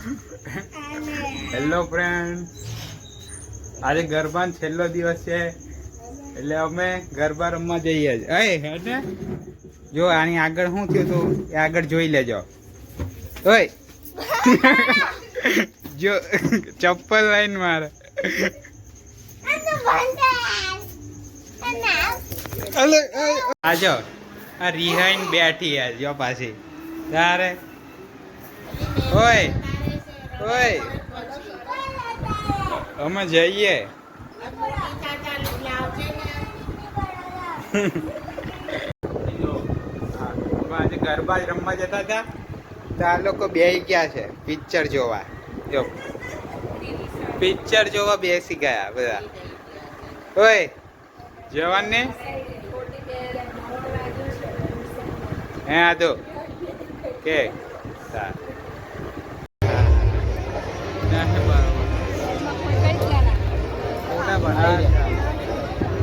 Hello friend, આજે ગરબા છેલ્લો દિવસ છે એટલે અમે ગરબા રમવા જઈએ છીએ. જો આની આગળ શું થયું હતું એ આગળ જોઈ લેજો. ઓય જો ચપ્પલ લાઈન મારે. આજો આ રિહાઈન બેઠી આ જો પાછી તારે. ઓય ઓય અમે જઈએ. આજે ગરબા રમવા જતા હતા તો આ લોકો બેસી ગયા છે પિક્ચર જોવા. જો પિક્ચર જોવા બેસી ગયા બધા. ઓય જવાન ને હે આ તો કે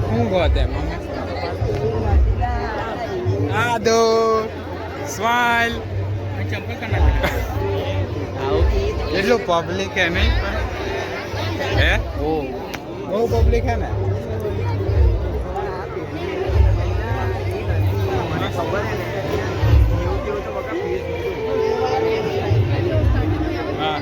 શું ગોતે આ દો સ્માઈલ. એટલું પબ્લિક હે નહીં હે? બહુ પબ્લિક હે ને. હા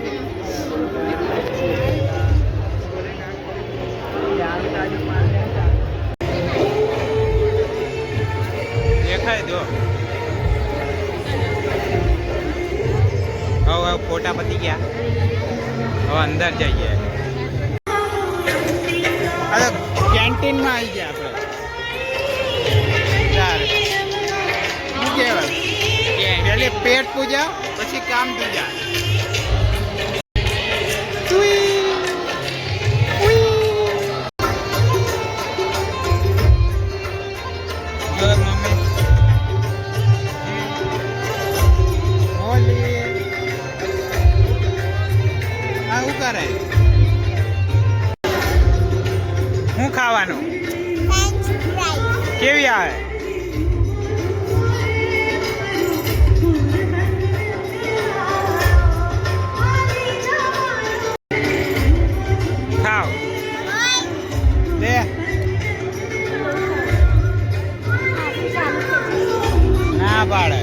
દેખાય દો. હવે ફોટા પતી ગયા, હવે અંદર જઈએ. હવે કેન્ટીનમાં આવી ગયા આપણે. શું કહેવાય, પહેલી પેટ પૂજા પછી કામ પૂજા. શું ખાવાનું? કેવી આવે? ખાવ લે. ના પાડે.